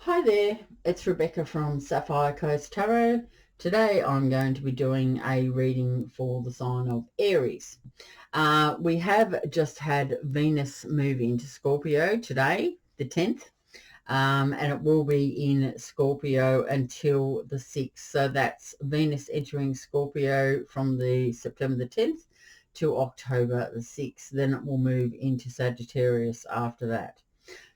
Hi there, it's Rebecca from Sapphire Coast Tarot. Today I'm going to be doing a reading for the sign of Aries. We have just had Venus move into Scorpio today, the 10th, and it will be in Scorpio until the 6th. So that's Venus entering Scorpio from the September the 10th to October the 6th. Then it will move into Sagittarius after that.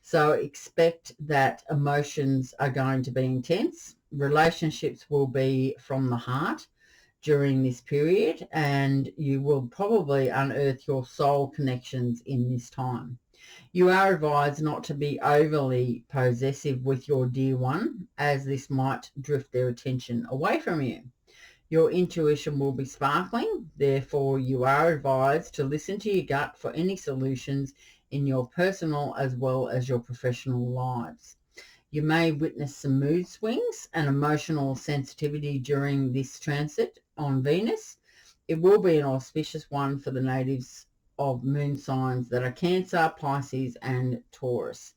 So expect that emotions are going to be intense. Relationships will be from the heart during this period, and you will probably unearth your soul connections in this time. You are advised not to be overly possessive with your dear one, as this might drift their attention away from you. Your intuition will be sparkling, therefore you are advised to listen to your gut for any solutions in your personal as well as your professional lives. You may witness some mood swings and emotional sensitivity during this transit on Venus. It will be an auspicious one for the natives of moon signs that are Cancer, Pisces and Taurus.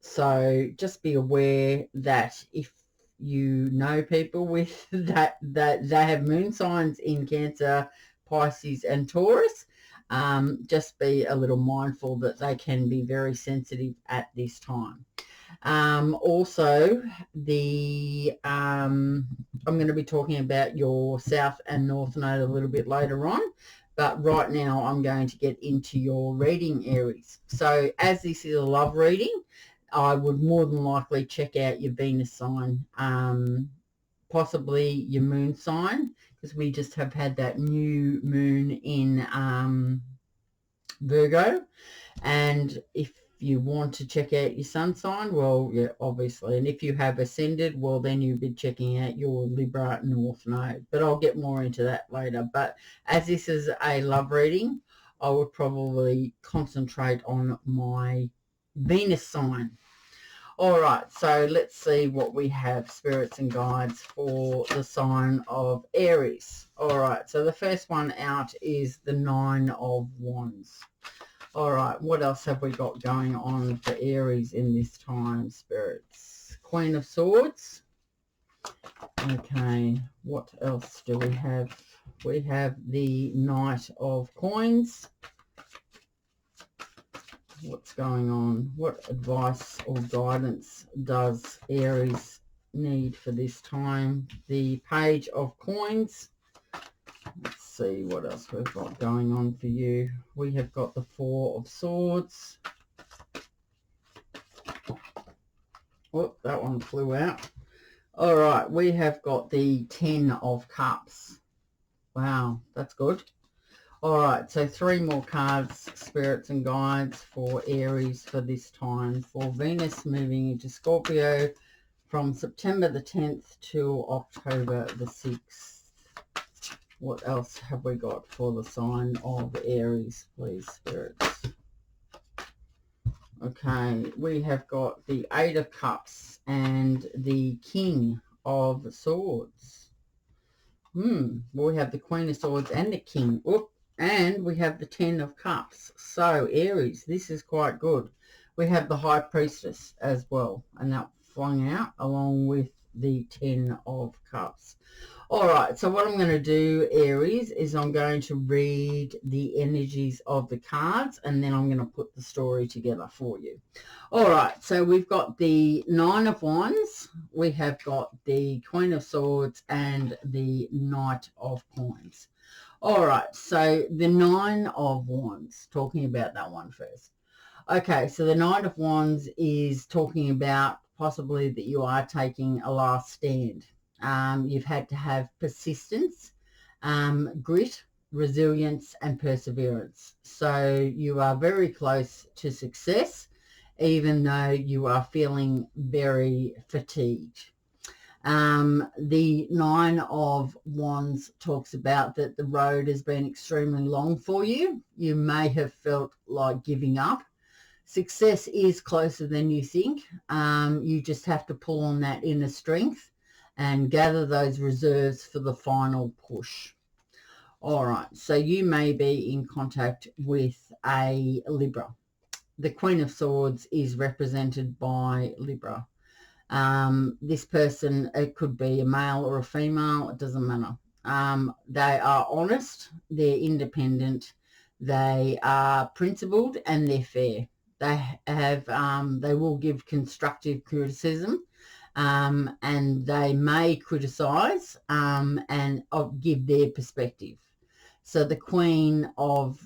So just be aware that if you know people with that they have moon signs in Cancer, Pisces and Taurus, just be a little mindful that they can be very sensitive at this time. Also, I'm going to be talking about your South and North Node a little bit later on, but right now I'm going to get into your reading, Aries. So as this is a love reading, I would more than likely check out your Venus sign, possibly your moon sign, because we just have had that new moon in Virgo. And if you want to check out your sun sign, well, yeah, obviously. And if you have ascended, well, then you'll be checking out your Libra North Node. But I'll get more into that later. But as this is a love reading, I would probably concentrate on my Venus sign. All right, so let's see what we have, spirits and guides, for the sign of Aries. All right, so the first one out is the Nine of Wands. All right, what else have we got going on for Aries in this time, spirits? Queen of Swords. Okay, what else do we have? We have the Knight of Coins. What's going on? What advice or guidance does Aries need for this time? The Page of Coins. Let's see what else we've got going on for you. We have got the Four of Swords. Oh, that one flew out. All right, we have got the Ten of Cups. Wow, that's good. All right, so three more cards, spirits and guides, for Aries for this time. For Venus moving into Scorpio from September the 10th to October the 6th. What else have we got for the sign of Aries, please, spirits? Okay, we have got the Eight of Cups and the King of Swords. Well, we have the Queen of Swords and the King. Oop. And we have the Ten of Cups. So, Aries, this is quite good. We have the High Priestess as well, and that flung out along with the Ten of Cups. All right, so what I'm going to do, Aries, is I'm going to read the energies of the cards, and then I'm going to put the story together for you. All right, so we've got the Nine of Wands, we have got the Queen of Swords, and the Knight of Coins. All right, so the Nine of Wands, talking about that one first. Okay, so the Nine of Wands is talking about possibly that you are taking a last stand. You've had to have persistence, grit, resilience, and perseverance. So you are very close to success, even though you are feeling very fatigued. The Nine of Wands talks about that the road has been extremely long for you. You may have felt like giving up. Success is closer than you think. You just have to pull on that inner strength and gather those reserves for the final push. All right, so you may be in contact with a Libra. The Queen of Swords is represented by Libra. This person, it could be a male or a female, it doesn't matter. They are honest, they're independent, they are principled, and they're fair. They will give constructive criticism, and they may criticize, and give their perspective. So the Queen of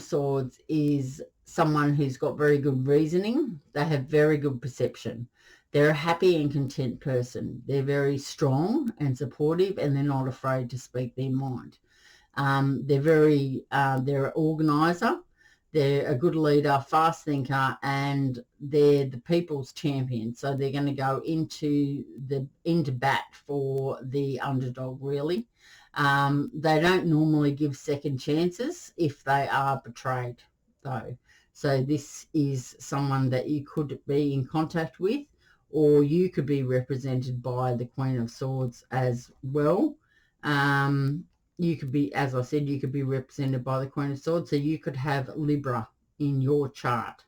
Swords is someone who's got very good reasoning. They have very good perception. They're a happy and content person. They're very strong and supportive, and they're not afraid to speak their mind. They're an organizer. They're a good leader, fast thinker, and they're the people's champion. So they're going to go into bat for the underdog, really. They don't normally give second chances if they are betrayed, though. So this is someone that you could be in contact with, or you could be represented by the Queen of Swords as well. You could be, as I said, you could be represented by the Queen of Swords. So you could have Libra in your chart.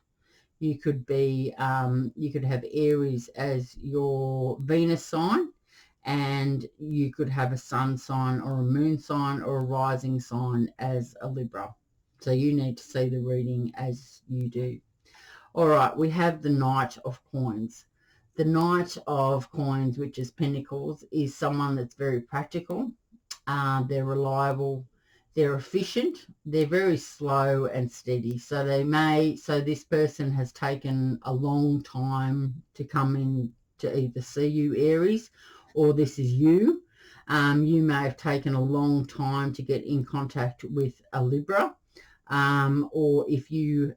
You could have Aries as your Venus sign, and you could have a sun sign or a moon sign or a rising sign as a Libra. So you need to see the reading as you do. All right, we have the Knight of Coins. The Knight of Coins, which is Pentacles, is someone that's very practical. They're reliable. They're efficient. They're very slow and steady. So this person has taken a long time to come in to either see you, Aries, or this is you. You may have taken a long time to get in contact with a Libra, or if you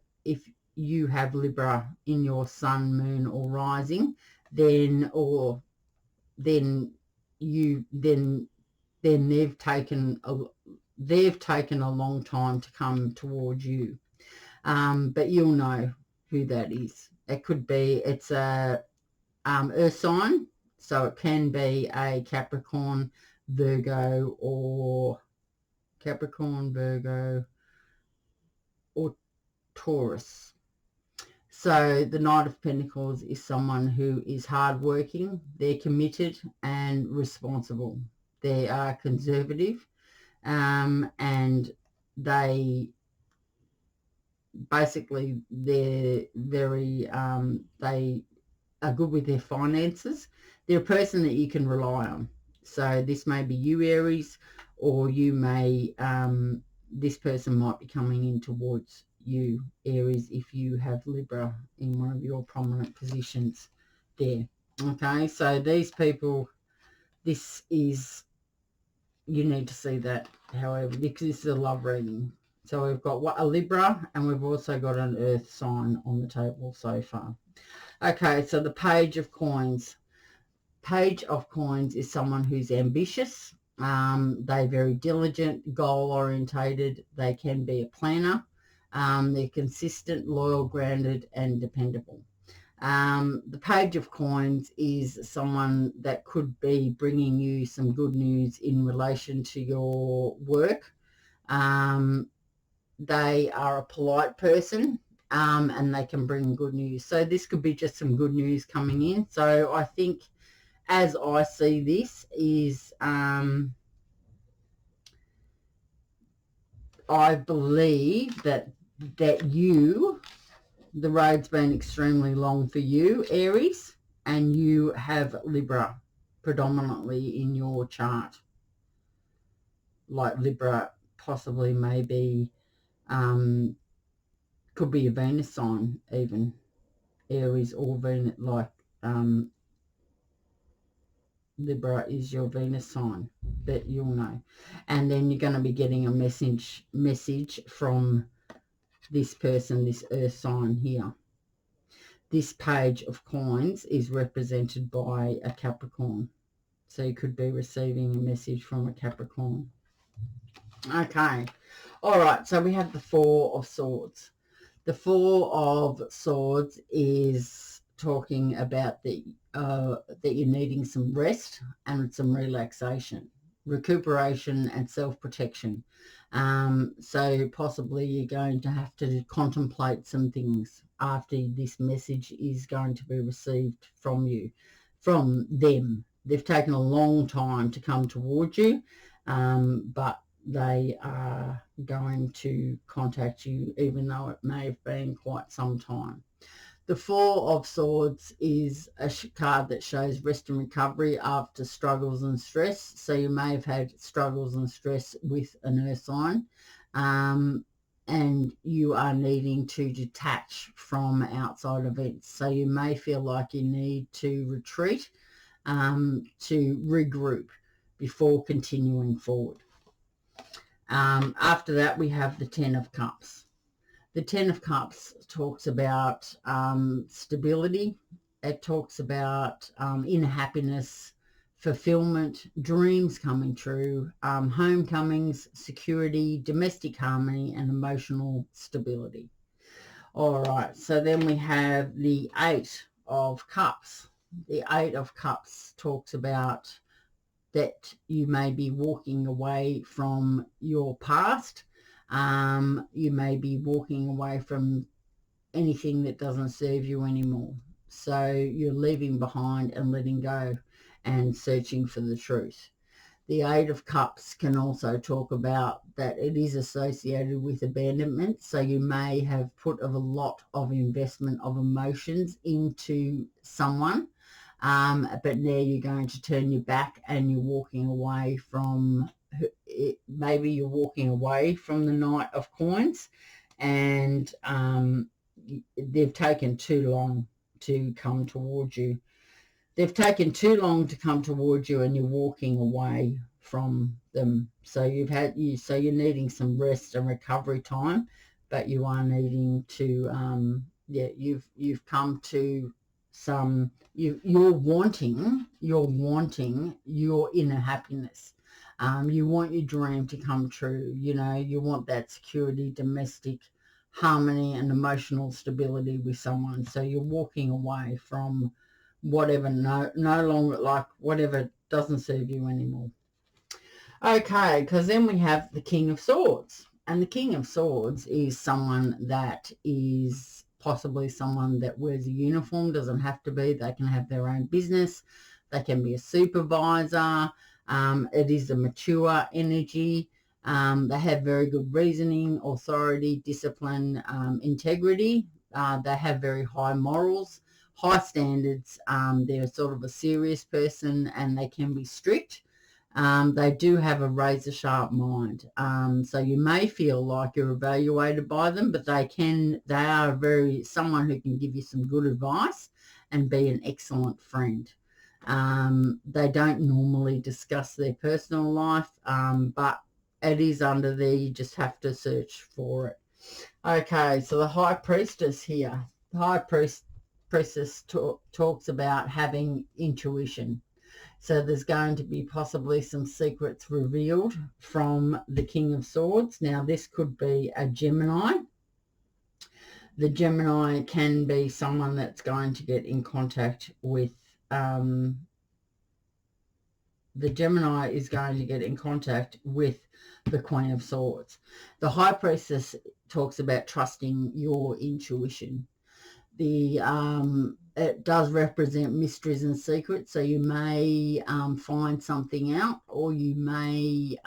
have Libra in your sun, moon, or rising, then they've taken a long time to come towards you. But you'll know who that is. It's a earth sign, so it can be a Capricorn, Virgo, or Taurus. So the Knight of Pentacles is someone who is hardworking, they're committed and responsible. They are conservative, and they're very, they are good with their finances. They're a person that you can rely on. So this may be you, Aries, or this person might be coming in towards you, Aries, if you have Libra in one of your prominent positions there. Okay, so these people, you need to see that, however, because this is a love reading. So we've got a Libra, and we've also got an earth sign on the table so far. Okay, so the Page of Coins. Page of Coins is someone who's ambitious. They're very diligent, goal-orientated. They can be a planner. They're consistent, loyal, grounded, and dependable. The Page of Coins is someone that could be bringing you some good news in relation to your work. They are a polite person, and they can bring good news. So this could be just some good news coming in. So I think, as I see this, is I believe that the road's been extremely long for you, Aries, and you have Libra predominantly in your chart. Like Libra possibly maybe could be a Venus sign, even Aries or Venus, Libra is your Venus sign, that you'll know. And then you're going to be getting a message from this person, this earth sign here. This Page of Coins is represented by a Capricorn. So you could be receiving a message from a Capricorn. Okay. All right. So we have the Four of Swords. The Four of Swords is talking about that you're needing some rest and some relaxation, recuperation, and self-protection. So possibly you're going to have to contemplate some things after this message is going to be received from you, from them. They've taken a long time to come towards you, but they are going to contact you, even though it may have been quite some time. The Four of Swords is a card that shows rest and recovery after struggles and stress. So you may have had struggles and stress with an earth sign, and you are needing to detach from outside events. So you may feel like you need to retreat, to regroup before continuing forward. After that, we have the Ten of Cups. The Ten of Cups talks about stability. It talks about inner happiness, fulfillment, dreams coming true, homecomings, security, domestic harmony, and emotional stability. All right, so then we have the Eight of Cups. The Eight of Cups talks about that you may be walking away from your past. You may be walking away from anything that doesn't serve you anymore. So you're leaving behind and letting go and searching for the truth. The Eight of Cups can also talk about that it is associated with abandonment. So you may have put a lot of investment of emotions into someone, but now you're going to turn your back and you're walking away from it. Maybe you're walking away from the Knight of Coins, and they've taken too long to come towards you. They've taken too long to come towards you, and you're walking away from them. So you're needing some rest and recovery time, but you are needing to you've come to some you're wanting your inner happiness. You want your dream to come true. You want that security, domestic harmony, and emotional stability with someone. So you're walking away from whatever no longer, like whatever doesn't serve you anymore. Okay, because then we have the King of Swords. And the King of Swords is someone that is possibly someone that wears a uniform. Doesn't have to be. They can have their own business. They can be a supervisor. It is a mature energy. They have very good reasoning, authority, discipline, integrity. They have very high morals, high standards. They're sort of a serious person, and they can be strict. They do have a razor sharp mind. So you may feel like you're evaluated by them, but they are someone who can give you some good advice and be an excellent friend. They don't normally discuss their personal life, but it is under there. You just have to search for it. Okay, so the High Priestess here. The High Priestess talks about having intuition. So there's going to be possibly some secrets revealed from the King of Swords. Now, this could be a Gemini. The Gemini can be someone that's going to get in contact with the Gemini is going to get in contact with the Queen of Swords. The High Priestess talks about trusting your intuition. It does represent mysteries and secrets, so you may find something out, or you may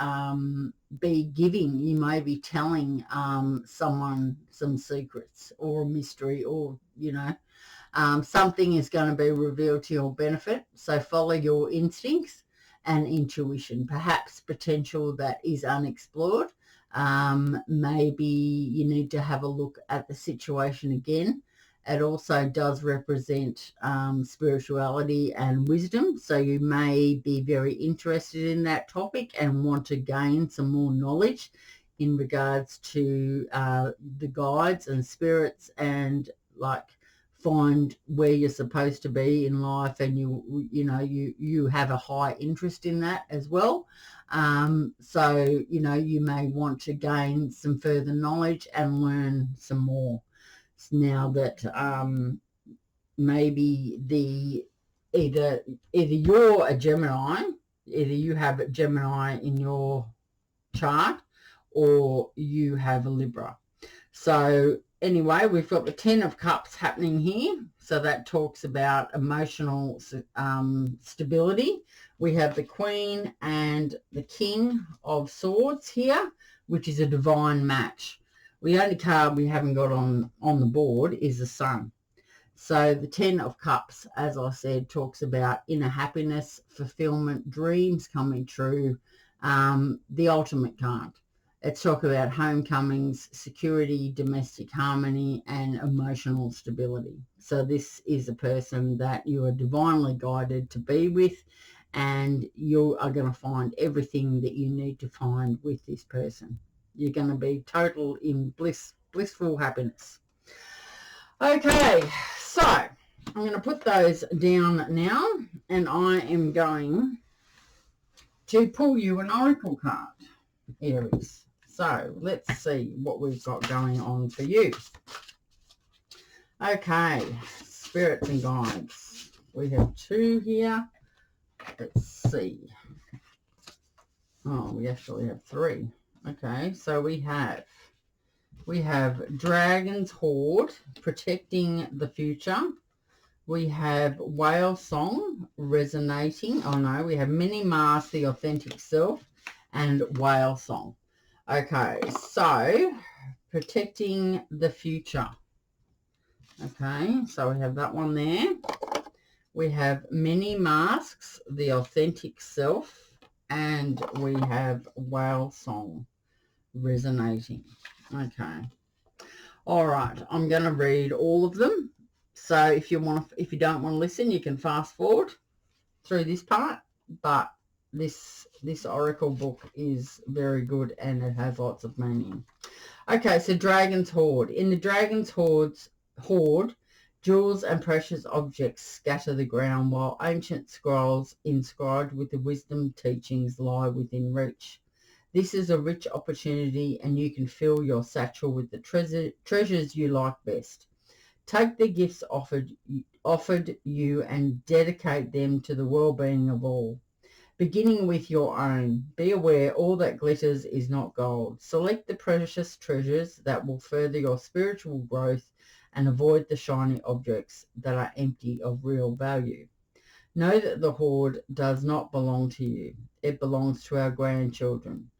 you may be telling someone some secrets or a mystery, or something is going to be revealed to your benefit. So follow your instincts and intuition. Perhaps potential that is unexplored. Maybe you need to have a look at the situation again. It also does represent spirituality and wisdom. So you may be very interested in that topic and want to gain some more knowledge in regards to the guides and spirits, and find where you're supposed to be in life, and you have a high interest in that as well. So you may want to gain some further knowledge and learn some more. Now that maybe either you're a Gemini, either you have a Gemini in your chart, or you have a Libra. So anyway, we've got the 10 of Cups happening here. So that talks about emotional stability. We have the Queen and the King of Swords here, which is a divine match. The only card we haven't got on the board is the Sun. So the 10 of Cups, as I said, talks about inner happiness, fulfillment, dreams coming true, the ultimate card. It's talk about homecomings, security, domestic harmony, and emotional stability. So this is a person that you are divinely guided to be with, and you are going to find everything that you need to find with this person. You're going to be total in blissful happiness. Okay, so I'm going to put those down now, and I am going to pull you an oracle card, Aries. So let's see what we've got going on for you. Okay, spirits and guides. We have 2 here. Let's see. Oh, we actually have 3. Okay, so we have Dragon's Hoard, protecting the future. We have Whale Song, resonating. Oh no, we have Mini Mask, the authentic self, and Whale Song. Okay, so protecting the future. Okay, so we have that one there. We have Many Masks, the authentic self, and we have Whale Song, resonating. Okay. All right, I'm going to read all of them. So if you don't want to listen, you can fast forward through this part, but this oracle book is very good and it has lots of meaning. Okay, so Dragon's Hoard. In the Dragon's Hoard, jewels and precious objects scatter the ground, while ancient scrolls inscribed with the wisdom teachings lie within reach. This is a rich opportunity, and you can fill your satchel with the treasures you like best. Take the gifts offered you and dedicate them to the well-being of all, beginning with your own. Be aware all that glitters is not gold. Select the precious treasures that will further your spiritual growth and avoid the shiny objects that are empty of real value. Know that the hoard does not belong to you. It belongs to our grandchildren.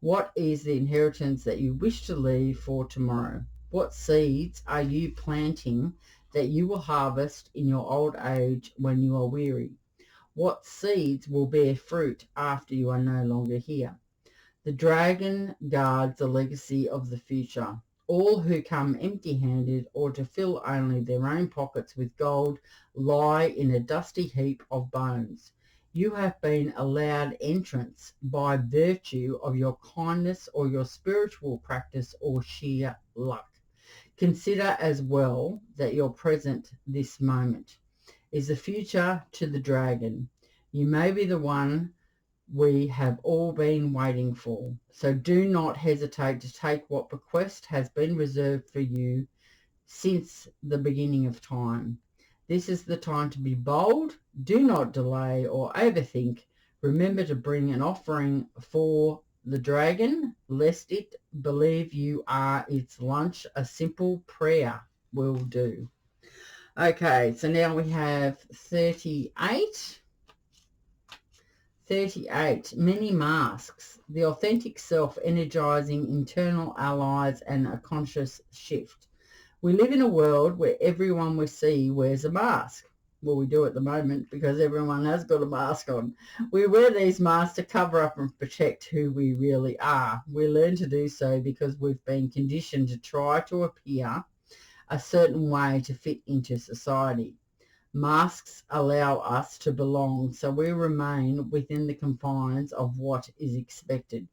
What is the inheritance that you wish to leave for tomorrow? What seeds are you planting that you will harvest in your old age when you are weary? What seeds will bear fruit after you are no longer here? The dragon guards the legacy of the future. All who come empty-handed or to fill only their own pockets with gold lie in a dusty heap of bones. You have been allowed entrance by virtue of your kindness or your spiritual practice or sheer luck. Consider as well that your present this moment is the future to the dragon. You may be the one we have all been waiting for. So do not hesitate to take what bequest has been reserved for you since the beginning of time. This is the time to be bold. Do not delay or overthink. Remember to bring an offering for the dragon, lest it believe you are its lunch. A simple prayer will do. Okay, so now we have 38. 38, many masks, the authentic self energizing internal allies and a conscious shift. We live in a world where everyone we see wears a mask. Well, we do at the moment because everyone has got a mask on. We wear these masks to cover up and protect who we really are. We learn to do so because we've been conditioned to try to appear a certain way to fit into society. Masks allow us to belong, so we remain within the confines of what is expected.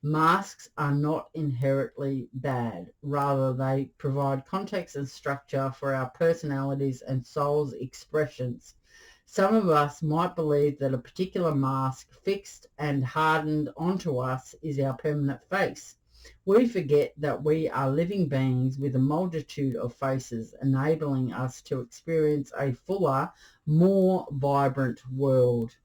Masks are not inherently bad. Rather, they provide context and structure for our personalities and soul's expressions. Some of us might believe that a particular mask fixed and hardened onto us is our permanent face. We forget that we are living beings with a multitude of faces, enabling us to experience a fuller, more vibrant world.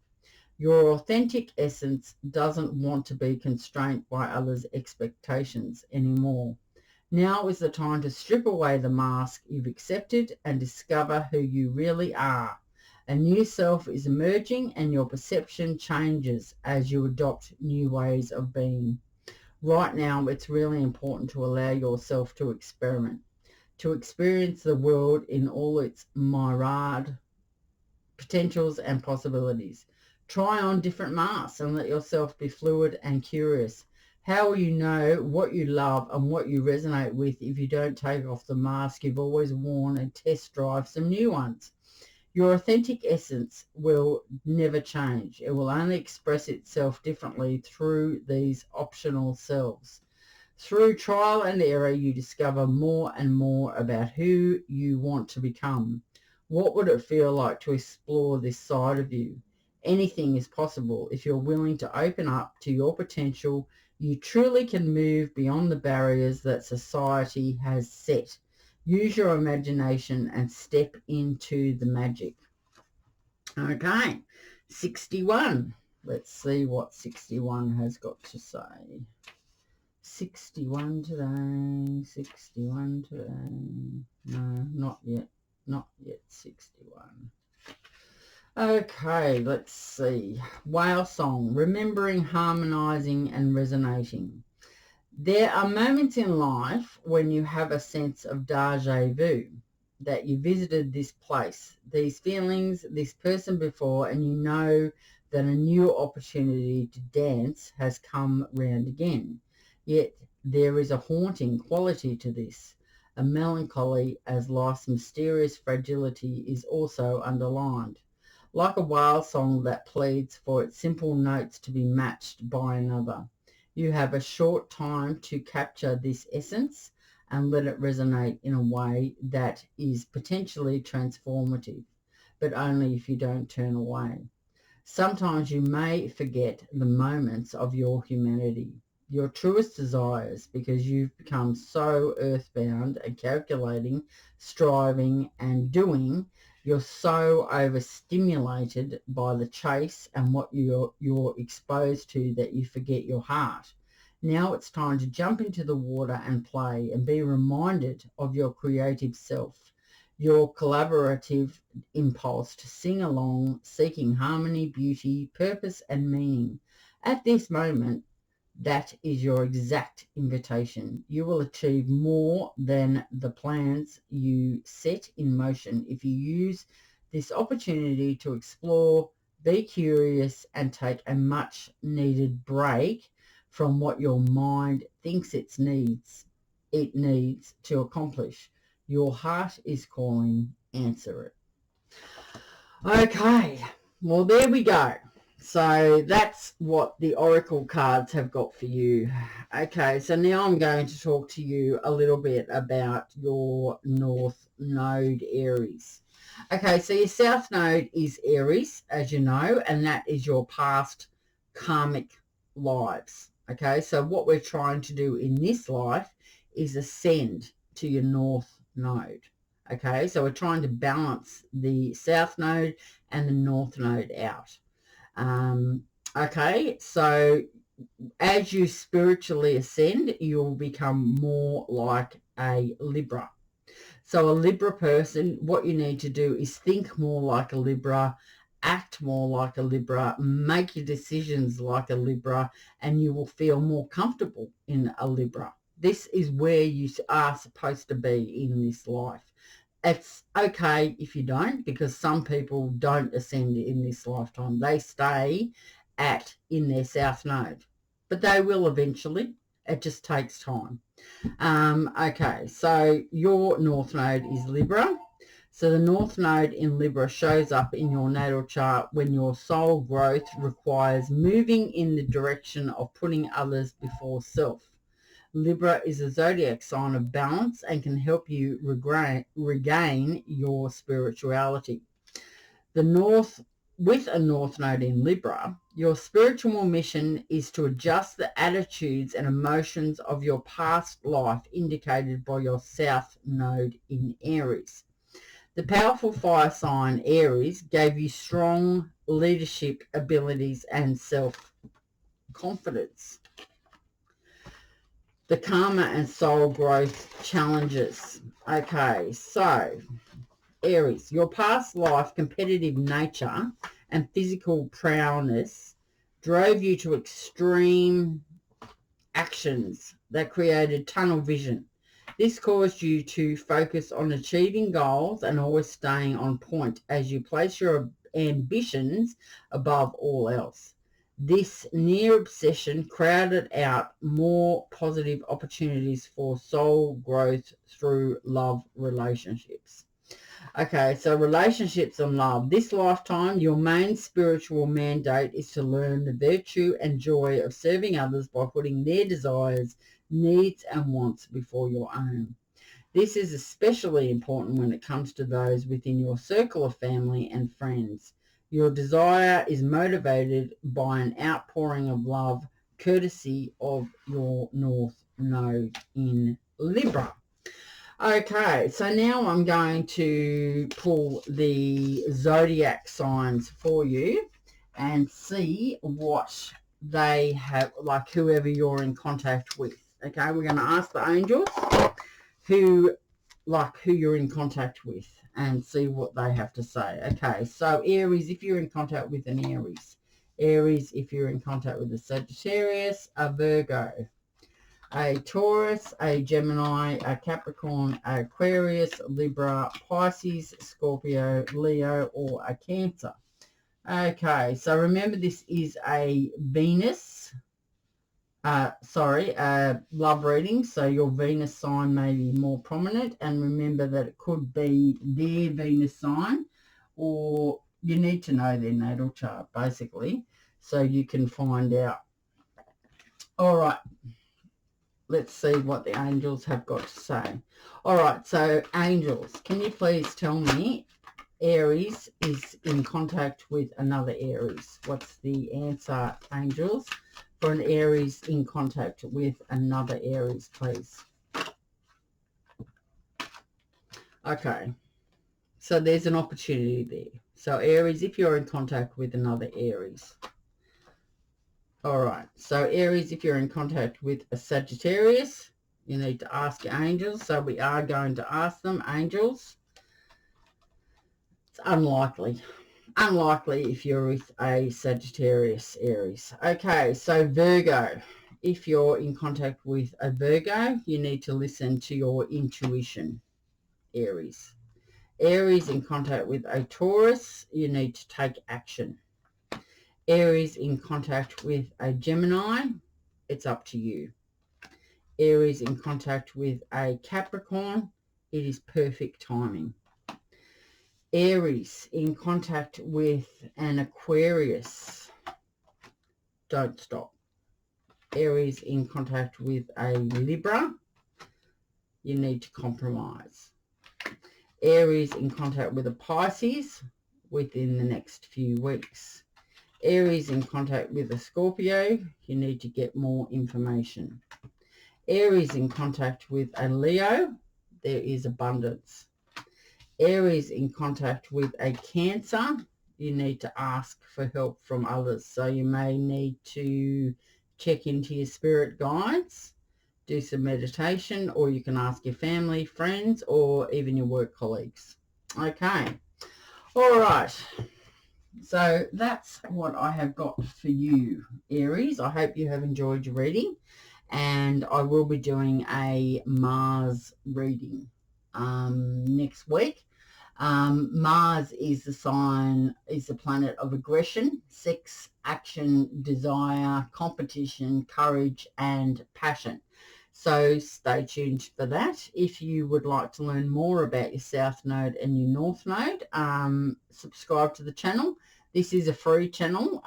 Your authentic essence doesn't want to be constrained by others' expectations anymore. Now is the time to strip away the mask you've accepted and discover who you really are. A new self is emerging and your perception changes as you adopt new ways of being. Right now, it's really important to allow yourself to experiment, to experience the world in all its myriad potentials and possibilities. Try on different masks and let yourself be fluid and curious. How will you know what you love and what you resonate with if you don't take off the mask you've always worn and test drive some new ones? Your authentic essence will never change. It will only express itself differently through these optional selves. Through trial and error, you discover more and more about who you want to become. What would it feel like to explore this side of you? Anything is possible if you're willing to open up to your potential. You truly can move beyond the barriers that society has set. Use your imagination and step into the magic. Okay, 61. Let's see what 61 has got to say. 61 today, 61 today. No, not yet. Not yet 61. Okay, let's see. Whale song, remembering, harmonizing and resonating. There are moments in life when you have a sense of deja vu, that you visited this place, these feelings, this person before, and you know that a new opportunity to dance has come round again. Yet there is a haunting quality to this, a melancholy, as life's mysterious fragility is also underlined. Like a whale song that pleads for its simple notes to be matched by another. You have a short time to capture this essence and let it resonate in a way that is potentially transformative, but only if you don't turn away. Sometimes you may forget the moments of your humanity, your truest desires, because you've become so earthbound and calculating, striving and doing. You're so overstimulated by the chase and what you're exposed to that you forget your heart. Now it's time to jump into the water and play and be reminded of your creative self, your collaborative impulse to sing along, seeking harmony, beauty, purpose and meaning. At this moment, that is your exact invitation. You will achieve more than the plans you set in motion if you use this opportunity to explore, be curious and take a much needed break from what your mind thinks it needs to accomplish. Your heart is calling, answer it. Okay, well there we go. So that's what the Oracle cards have got for you. Okay, so now I'm going to talk to you a little bit about your North Node, Aries. Okay, so your South Node is Aries, as you know, and that is your past karmic lives. Okay, so what we're trying to do in this life is ascend to your North Node. Okay, so we're trying to balance the South Node and the North Node out. Okay, so as you spiritually ascend, you'll become more like a Libra. So a Libra person, what you need to do is think more like a Libra, act more like a Libra, make your decisions like a Libra, and you will feel more comfortable in a Libra. This is where you are supposed to be in this life. It's okay if you don't, because some people don't ascend in this lifetime. They stay in their South Node, but they will eventually. It just takes time. Okay, so your North Node is Libra. So the North Node in Libra shows up in your natal chart when your soul growth requires moving in the direction of putting others before self. Libra is a zodiac sign of balance and can help you regain your spirituality. With a North Node in Libra, your spiritual mission is to adjust the attitudes and emotions of your past life indicated by your South Node in Aries. The powerful fire sign Aries gave you strong leadership abilities and self-confidence. the karma and soul growth challenges. Okay, so Aries, your past life competitive nature and physical prowess drove you to extreme actions that created tunnel vision. This caused you to focus on achieving goals and always staying on point as you place your ambitions above all else. This near obsession crowded out more positive opportunities for soul growth through love relationships. Okay, so relationships and love. This lifetime, your main spiritual mandate is to learn the virtue and joy of serving others by putting their desires, needs and wants before your own. This is especially important when it comes to those within your circle of family and friends. Your desire is motivated by an outpouring of love, courtesy of your North Node in Libra. Okay, so now I'm going to pull the zodiac signs for you and see what they have, like whoever you're in contact with. Okay, we're going to ask the angels who you're in contact with and see what they have to say. Okay, so Aries, if you're in contact with an Aries. Aries, if you're in contact with a Sagittarius, a Virgo, a Taurus, a Gemini, a Capricorn, a Aquarius, Libra, Pisces, Scorpio, Leo, or a Cancer. Okay, so remember this is a Venus, love reading, so your Venus sign may be more prominent, and remember that it could be their Venus sign, or you need to know their natal chart, basically, so you can find out. All right. Let's see what the angels have got to say. All right, so angels, can you please tell me Aries is in contact with another Aries? What's the answer, angels, for an Aries in contact with another Aries, please? Okay, so there's an opportunity there. So Aries, if you're in contact with another Aries. All right, so Aries, if you're in contact with a Sagittarius, you need to ask your angels. So we are going to ask them, angels. It's unlikely. Unlikely if you're with a Sagittarius, Aries. Okay, so Virgo. If you're in contact with a Virgo, you need to listen to your intuition, Aries. Aries in contact with a Taurus, you need to take action. Aries in contact with a Gemini, it's up to you. Aries in contact with a Capricorn, it is perfect timing. Aries in contact with an Aquarius, don't stop. Aries in contact with a Libra, you need to compromise. Aries in contact with a Pisces, within the next few weeks. Aries in contact with a Scorpio, you need to get more information. Aries in contact with a Leo, there is abundance. Aries in contact with a Cancer, you need to ask for help from others. So you may need to check into your spirit guides, do some meditation, or you can ask your family, friends, or even your work colleagues. Okay. All right. So that's what I have got for you, Aries. I hope you have enjoyed your reading, and I will be doing a Mars reading next week. Mars is the planet of aggression, sex, action, desire, competition, courage, and passion. So stay tuned for that. If you would like to learn more about your South Node and your North Node, subscribe to the channel. This is a free channel,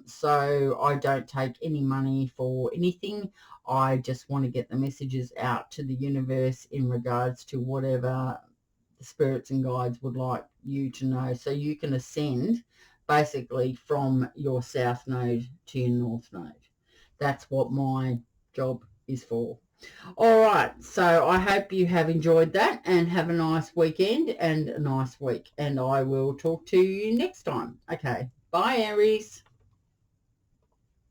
so I don't take any money for anything. I just want to get the messages out to the universe in regards to whatever the spirits and guides would like you to know, so you can ascend basically from your South Node to your North Node. That's what my job is for. All right, so I hope you have enjoyed that and have a nice weekend and a nice week, and I will talk to you next time. Okay, bye Aries.